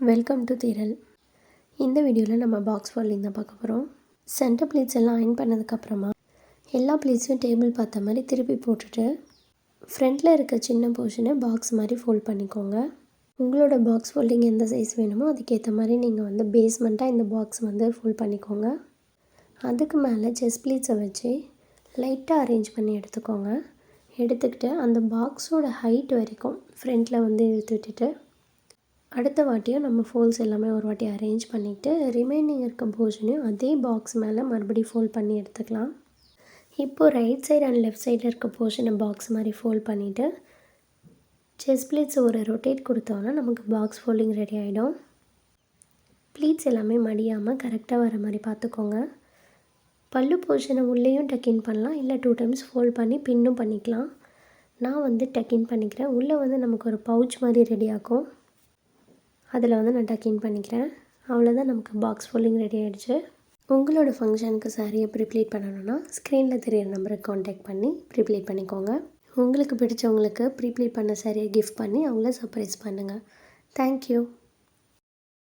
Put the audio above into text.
Welcome to தீரல். இந்த வீடியோவில் நம்ம பாக்ஸ் ஃபோல்டிங் தான் பார்க்க போகிறோம். சென்டர் ப்ளீட்ஸ் எல்லாம் அயன் பண்ணதுக்கப்புறமா எல்லா ப்ளீட்ஸும் டேபிள் பார்த்த மாதிரி திருப்பி போட்டுட்டு ஃப்ரண்ட்டில் இருக்க சின்ன போர்ஷனை பாக்ஸ் மாதிரி ஃபோல்ட் பண்ணிக்கோங்க. உங்களோட பாக்ஸ் ஃபோல்டிங் எந்த சைஸ் வேணுமோ அதுக்கேற்ற மாதிரி நீங்கள் பேஸ்மெண்ட்டாக இந்த பாக்ஸ் ஃபோல்ட் பண்ணிக்கோங்க. அதுக்கு மேலே செஸ்ட் ப்ளீட்ஸை வச்சு லைட்டாக அரேஞ்ச் பண்ணி எடுத்துக்கோங்க. எடுத்துக்கிட்டு அந்த பாக்ஸோட ஹைட் வரைக்கும் ஃப்ரண்ட்டில் இழுத்து விட்டுட்டு அடுத்த வாட்டியும் நம்ம ஃபோல்ட்ஸ் எல்லாமே ஒரு வாட்டி அரேஞ்ச் பண்ணிவிட்டு ரிமைனிங் இருக்க போர்ஷனையும் அதே பாக்ஸ் மேலே மறுபடியும் ஃபோல்ட் பண்ணி எடுத்துக்கலாம். இப்போது ரைட் சைடு அண்ட் லெஃப்ட் சைடில் இருக்க போர்ஷனை பாக்ஸ் மாதிரி ஃபோல்ட் பண்ணிவிட்டு செஸ்ட் ப்ளீட்ஸ் ஒரு ரொட்டேட் கொடுத்தோன்னா நமக்கு பாக்ஸ் ஃபோல்டிங் ரெடி ஆகிடும். ப்ளீட்ஸ் எல்லாமே மடியாமல் கரெக்டாக வர மாதிரி பார்த்துக்கோங்க. பல்லு போர்ஷனை உள்ளேயும் டக்கின் பண்ணலாம், இல்லை 2 டைம்ஸ் ஃபோல்ட் பண்ணி பின்னும் பண்ணிக்கலாம். நான் டக்கின் பண்ணிக்கிறேன். உள்ளே நமக்கு ஒரு பவுச் மாதிரி ரெடி ஆகும். அதில் நான் டக்கின் பண்ணிக்கிறேன். அவ்வளோதான், நமக்கு பாக்ஸ் ஃபோல்டிங் ரெடி ஆகிடுச்சு. உங்களோட ஃபங்க்ஷனுக்கு சாரியை ப்ரிப்ளீட் பண்ணணுன்னா ஸ்க்ரீனில் தெரியிற நம்பருக்கு காண்டாக்ட் பண்ணி ப்ரிப்ளீட் பண்ணிக்கோங்க. உங்களுக்கு பிடிச்சவங்களுக்கு ப்ரிப்ளீட் பண்ண சாரியை கிஃப்ட் பண்ணி அவங்கள சர்ப்ரைஸ் பண்ணுங்கள். தேங்க்யூ.